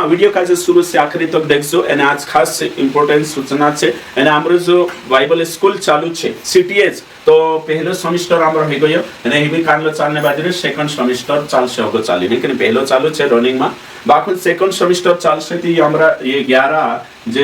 video का जो शुरू से आखिरी तक देखो एने आज खास इम्पोर्टेंट सूचना है एने हमरो जो बाइबल स्कूल चालू है सीटीएच तो पहलो सेमिस्टर हमरो हो गयो एने हिबी कानलो चालने बाजरे सेकंड सेमिस्टर चालसे होगो चाली लेकिन पहलो चालू है रनिंग में बाकी सेकंड सेमिस्टर चालसे ती हमरा ये 11 जे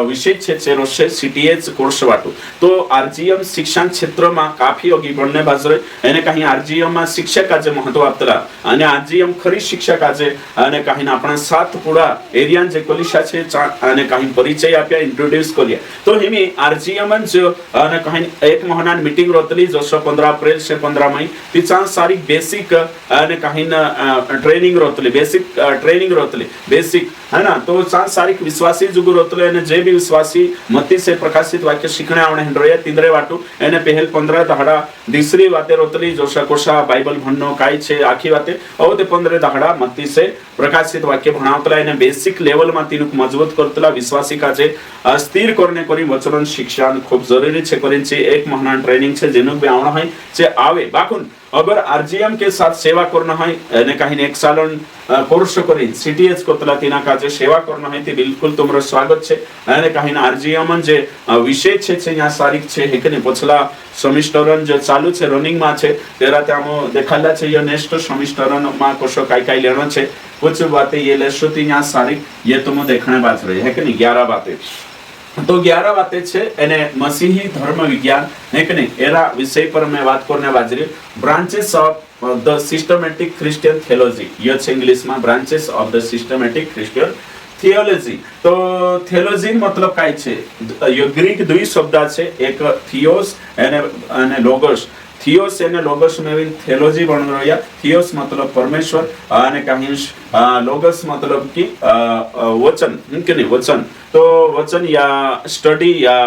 विषय छे चेरो छे सीटीएच कोर्स वाटू तो आरजीएम शिक्षण क्षेत्र में काफी अगी बढ़ने बाजरे एने कहीं आरजीएम में शिक्षक आज महत्व आपतला अने आरजीएम खरी शिक्षक आज अने कहीं आपण सात पूरा एरिया जे कोलिशा छे अने कहीं परिचय आप्या इंट्रोड्यूस करिया तो हिमी आरजीएम जो अने कहीं एक महीना मीटिंग रोतली जो 15 अप्रैल से 15 मई ती चार सारी बेसिक अने कहीं ट्रेनिंग रोतली बेसिक ट्रेनिंग रोतली बेसिक है ना तो चार सारी विश्वासी जुगु रोतले ने जे भी विश्वासी मत्ती से प्रकाशित वाक्य शिकणे आवणे हंड्रोया तिंद्रे वाटू एने पहल 15 दहाड़ा दिसरी वाते रोतली जोशा कोशा बाइबल भन्नो काय छे आखी वाते अव ते 15 दहाड़ा मत्ती से प्रकाशित वाक्य भणावतला एने बेसिक लेवल मा तीनुक मजबूत करतला विश्वासी का जे स्थिर करने करी वचन शिक्षण खूब जरूरी छे करिन छे एक महीना ट्रेनिंग छे जेनुक बे आवणो है जे आवे बाकुन अगर आरजीएम के साथ सेवा करना है एने कहीं एक सालन कोर्स करी सीटीएच कोतला तीना का जे सेवा करना है ते बिल्कुल तुमरो स्वागत छे एने कहीं आरजीएम जे विषय छे या सारीख छे हेकने पछला सेमिस्टरन जो चालू छे रनिंग मा छे तेरा त्यामो देखाला छे ये नेक्स्ट सेमिस्टरन मा कोशो काय काय लेनो छे कुछ बातें ये लेशो ती या सारीख ये तुम देखने बात रहे है कि नहीं 11 बातें तो 11 बातें छे एने मसीही धर्म विज्ञान है कि नहीं एरा विषय पर मैं बात करने बाजरी branches of the systematic Christian theology ये छे इंग्लिश में branches of the systematic Christian theology तो थियोलॉजी मतलब काय छे यो ग्रीक दुई शब्द छे एक थियोस एने लोगोस थियोस एने लोगोस में भी थियोलॉजी बन रहा है थियोस मतलब परमेश्वर अने कहीं लोगोस मतलब कि वचन कि नहीं वचन तो वचन या स्टडी या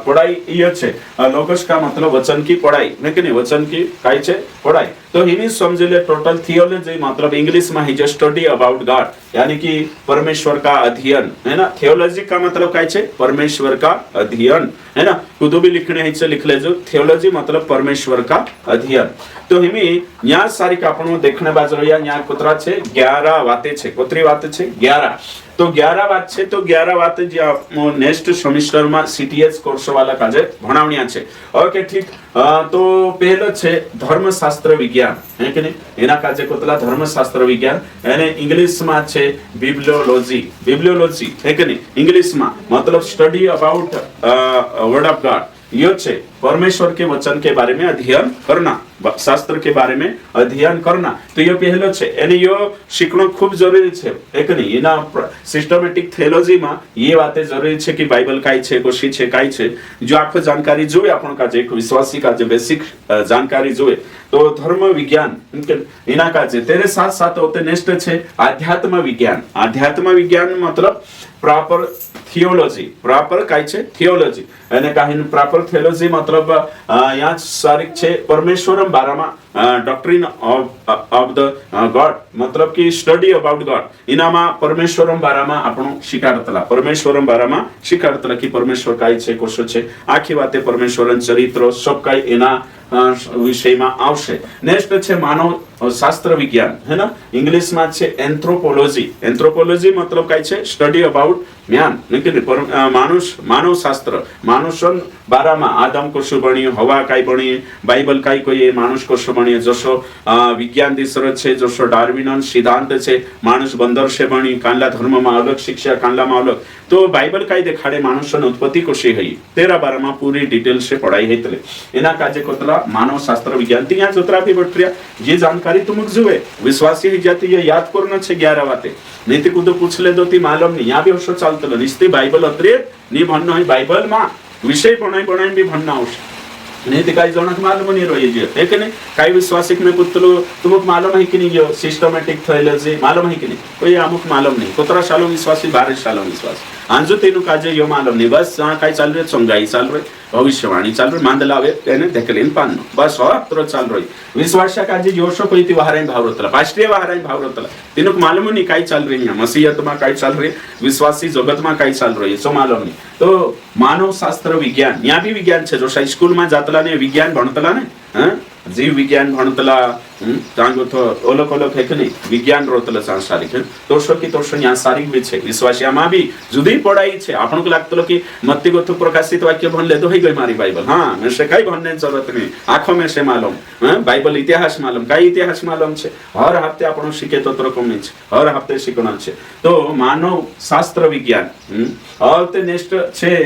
पढ़ाई ये छे लोगोस का मतलब वचन की पढ़ाई लेकिन वचन की काय छे पढ़ाई तो हिनी समझले टोटल थियोलॉजी मतलब इंग्लिश में ही जो स्टडी अबाउट गॉड यानी कि परमेश्वर का अध्ययन है ना थियोलॉजी का मतलब काय छे परमेश्वर का अध्ययन है ना कुछ भी लिखने है लिख ले जो थियोलॉजी मतलब परमेश्वर का अध्ययन तो हिमी यहाँ सारी का अपन देखने बाजरो यहाँ कुतरा छे 11 बातें छे कोतरी बातें छे 11 तो 11 बात छे तो 11 बातें जे नेक्स्ट सेमिस्टर में सीटीएच कोर्स वाला काजे भणावणिया छे ओके ठीक तो पहलो छे धर्मशास्त्र विज्ञान है कि नहीं एना काजे कोतला धर्मशास्त्र विज्ञान यानी इंग्लिश में छे बिब्लियोलॉजी है कि नहीं इंग्लिश में मतलब study about word of God यो छे परमेश्वर के वचन के बारे में अध्ययन करना शास्त्र के बारे में अध्ययन करना तो ये पहलो छे एने यो सीखनो खूब जरूरी छे एक नहीं एना सिस्टमैटिक थियोलॉजी में ये बातें जरूरी छे कि बाइबल काय छे कोशी छे काय छे जो आखो जानकारी जोए आपन का जे विश्वासी का जे बेसिक जानकारी जोए तो धर्म विज्ञान एना का जे तेरे साथ साथ होते नेक्स्ट छे आध्यात्म विज्ञान मतलब प्रॉपर थियोलॉजी प्रॉपर काय छे थियोलॉजी અને કાહીન પ્રોપર થિયોલોજી મતલબ યા સારીક છે પરમેશ્વરમ બારામાં ડોક્ટ્રિન ઓફ ધ ગોડ मतलब कि स्टडी अबाउट गॉड इनामा परमेश्वरम बारामा આપણું શીખાડતલા પરમેશ્વરમ બારામાં શીખાડતલા कि परमेश्वर काय છે કોશો છે આખી વાતે પરમેશ્વરન ચરિત્રો सब काय એના વિષયમાં આવશે નેક્સ્ટ છે માનવ શાસ્ત્ર વિજ્ઞાન है ना इंग्लिश में છે एंथ्रोपोलॉजी मतलब काय છે स्टडी अबाउट ज्ञान लेकिन मानव शास्त्र मानुषन बारामा आदम कोशो बणी हवा काय बणी बाइबल काय कोई मानुष कोशो बणी जसो विज्ञान दिसर छे जसो डार्विनन सिद्धांत छे मानुष बंदर से बणी कांला धर्म में अलग शिक्षा कांला में अलग तो बाइबल काय देखाड़े मानुषन उत्पत्ति कोशी हई तेरा बारामा पूरी डिटेल से पढ़ाई हेतले एना काजे कोतला मानव शास्त्र विज्ञान तिया जोतरा भी बटरिया ये जानकारी तुमक जुए विश्वासी ही जाती ये याद करना छे 11 बातें नहीं तो कुछ पूछ ले दो ती मालूम नहीं यहाँ भी अवश्य चालतलो निस्ते बाइबल अत्रे नी भन्नो है बाइबल मा विषय बनाई भी भन्ना आवश्यक नहीं तो काही जनक मालूम नहीं रही जे है कि नहीं काही विश्वासिक में पुतलो तुमक मालूम है कि नहीं यो सिस्टमैटिक थियोलॉजी मालूम है कि नहीं कोई अमुक मालूम नहीं कोतरा सालों विश्वासी 12 सालों विश्वास आंजो तेनु काजे यो मालूम नहीं बस जहाँ काही चाल रहे संगाई चाल रहे भविष्यवाणी चाल रहे मांद लावे तेने देखलेन पानो बस अत्र चाल रही विश्वासा काजे योशो कोई ती वाहराई भावरतला पाष्ट्रीय वाहराई भावरतला तेनुक मालूम नहीं काही चाल रही है मसीहत में काही चाल रही विश्वासी जगत में काही चाल रही सो मालूम नहीं तो मानव शास्त्र विज्ञान यहाँ भी विज्ञान छे जो स्कूल में जातला ने विज्ञान भणतला ने जीव विज्ञान भणतला तांगो तो ओलक ओलक है कि विज्ञान रोतला सांसारिक तोषो की तोषो सांसारिक भी छे विश्वासियामा भी जुदी पढ़ाई छे आपन को लागतो कि मत्ती गोथु प्रकाशित वाक्य भणले तो ही गई मारी बाइबल हां मैं से काई भणने जरूरत नहीं आंखों में से मालूम बाइबल इतिहास मालूम काई इतिहास मालूम छे हर हफ्ते आपन शिखे तो रकम नहीं छे हर हफ्ते शिखना छे तो मानव शास्त्र विज्ञान और ते नेक्स्ट छे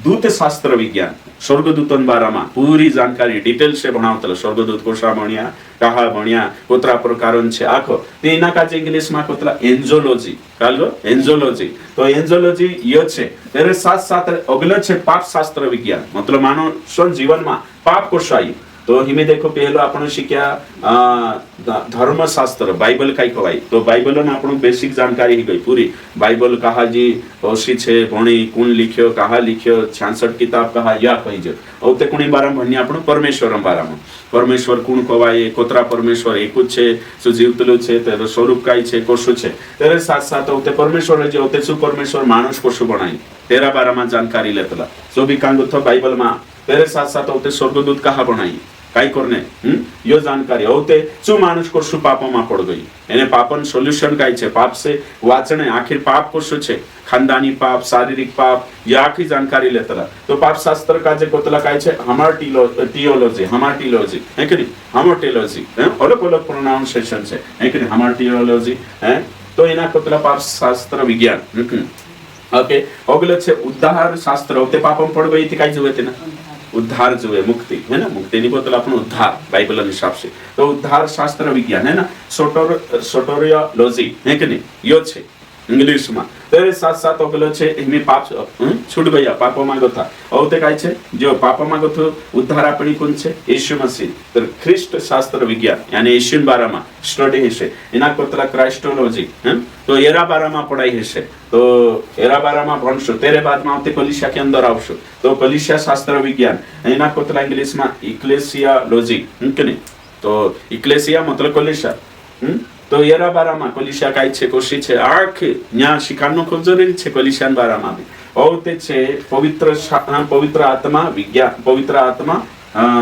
दूत शास्त्र विज्ञान स्वर्गदूतन बारामा पूरी जानकारी डिटेल से भणावतल स्वर्गदूत कोशा भण्या कहा भण्या कोतरा प्रकारन छे आखो तेना का इंग्लिश में कोतला एंजोलॉजी कालो एंजोलॉजी तो एंजोलॉजी यो छे तेरे साथ साथ अगलो छे पाप शास्त्र विज्ञान मतलब मानव स्व जीवन में पाप कोशाई तो हिमे देखो पहलो आपण शिक्या धर्म शास्त्र बाइबल काई कहवाई तो बाइबल में आपण बेसिक जानकारी ही गई पूरी बाइबल कहा जी ओसी छे भणी कोण लिख्यो कहा लिख्यो 66 किताब कहा या कही जो औते कोणी बाराम भन्ने आपण परमेश्वरम बाराम परमेश्वर कोण कहवाय कोतरा परमेश्वर एकु छे सु जीवतलो छे तेरो स्वरूप काई छे कोसु छे तेरे साथ साथ औते परमेश्वर जे औते सु परमेश्वर मानुष कोसु बनाई तेरा बारामा जानकारी लेतला सो भी कांगो तो बाइबल में तेरे साथ साथ औते स्वर्गदूत कहा बनाई काय करने यो जानकारी होते चु मानुष को सु पाप में पड़ गई एने पापन सॉल्यूशन काय छे पाप से वाचने आखिर पाप को सु छे खानदानी पाप शारीरिक पाप या आखी जानकारी लेतला तो पाप शास्त्र का जे कोतला काय छे टियोलॉजी है कि हामार्टियोलॉजी अलग अलग प्रोनाउंसिएशन छे है कि हामार्टियोलॉजी है तो एना कोतला पाप शास्त्र विज्ञान ओके अगले छे उद्धार शास्त्र होते पापम पड़ गई थी काय जुए थे ना उद्धार जो है मुक्ति है ना मुक्ति नहीं बोतल अपन उद्धार बाइबल हिसाब से तो उद्धार शास्त्र विज्ञान है ना सोटोरियोलॉजी है कि नहीं यो छे इंग्लिश में तेरे साथ साथ अगलो छे हिमे पाप छूट गया पाप मागो था औते काय छे जो पाप मागो तो उद्धार आपणी कोण छे यीशु मसीह तो ख्रिस्ट शास्त्र विज्ञान यानी यीशु बारामा स्टडी हेसे इना कोतला क्राइस्टोलॉजी हैं तो एरा बारामा पढ़ाई हेसे तो एरा बारामा भणशो तेरे बाद में औते कलीसिया के अंदर आवशो तो कलीसिया शास्त्र विज्ञान इना कोतला इंग्लिश में इक्लेसियोलॉजी कि नहीं तो इक्लेसिया मतलब कलीसिया तो एरा बारामा कलीसिया काय छे कोशी छे आख न्या शिकानो खूब जरूरी छे कलीसियान बारामा भी और ते छे पवित्र आत्मा विज्ञान पवित्र आत्मा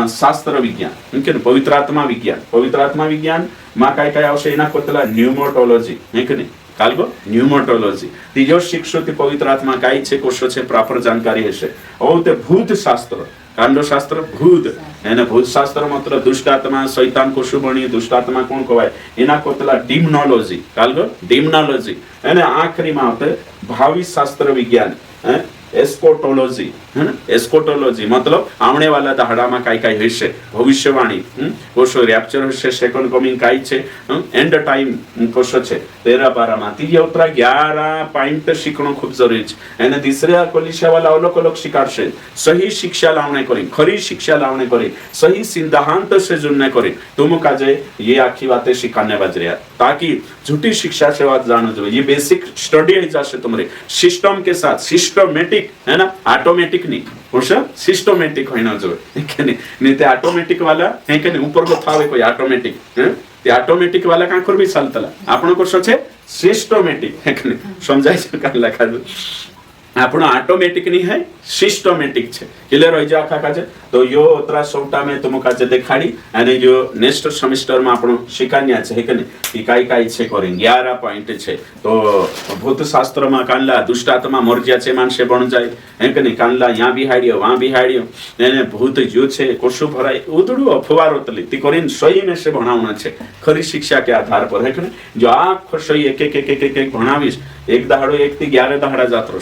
शास्त्र विज्ञान के पवित्र आत्मा विज्ञान मा काय काय आवश्य एना कोतला न्यूमोटोलॉजी है कि नहीं कालगो न्यूमोटोलॉजी तीजो शिक्षो ते पवित्र आत्मा काय छे कोशो छे प्रॉपर जानकारी हशे और ते भूत शास्त्र कांडो शास्त्र भूत एने भूत शास्त्र मतलब दुष्ट आत्मा शैतान को शुभणी दुष्ट आत्मा कोण कहवाय एना कोतला डिमनोलॉजी कालगो डिमनोलॉजी एने आखरी में आते भावी शास्त्र विज्ञान एस्कोटोलॉजी है ना एस्कोटोलॉजी मतलब आने वाला दहाड़ा में काय काय हशे भविष्यवाणी कोशो रैप्चर हशे सेकंड कमिंग काय छे एंड टाइम कोशो छे 13-12 में 11 पॉइंट शिकणो खूब जरूरी छे एने तीसरा कलीसिया वाला अलग अलग शिकारशे सही शिक्षा लावणे करी खरी शिक्षा लावणे करी सही सिद्धांत से जुड़ने करी तुम काजे ये आखी बातें शिखाने बजरिया ताकि झूठी शिक्षा से बात जानो जो ये बेसिक स्टडी है जासे तुम्हारे सिस्टम के साथ सिस्टमेटिक है ना ऑटोमेटिक नहीं होशा सिस्टमेटिक होना जो है नहीं ते ऑटोमेटिक वाला है कि नहीं ऊपर को थावे कोई ऑटोमेटिक है ते ऑटोमेटिक वाला का कर भी चलतला आपण को छे सिस्टमेटिक है कि नहीं समझाय छ का लखा आपण ऑटोमेटिक नहीं है सिस्टमेटिक छे क्लियर हो जा आखा काजे तो यो ओतरा सोटा में तुम काजे देखाडी અને जो नेक्स्ट सेमेस्टर में आपण शिकान्या छे કે ને ઈ કાઈ કાઈ છે કરે 11 पॉइंट छे तो भूत शास्त्र में कानला दुष्ट आत्मा मरज्या छे मानसे बन जाय है કે ને कानला या बिहाड़ियो वहां बिहाड़ियो એને भूत जो छे कोसु भराय उदडू अफवारो तली ती करिन सही में से भणावना छे खरी शिक्षा के आधार पर है કે ને जो आ सही एक भणावीस एक दहाड़ो एक थी 11 दहाड़ा जात्रो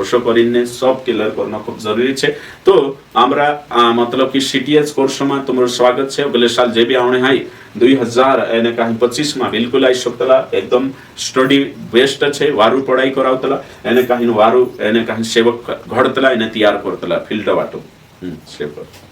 ओशो करीने सब क्लियर करना खूब जरूरी छे तो आमरा मतलब कि सीटीएच कोर्स में तुमरो स्वागत छे अगले साल जे भी आवणे हाई 2025 में बिल्कुल आई सकतला एकदम स्टडी बेस्ट छे वारू पढ़ाई करावतला एने काहीन वारू एने काहीन सेवक घडतला एने तैयार करतला फील्ड वाटो सेवक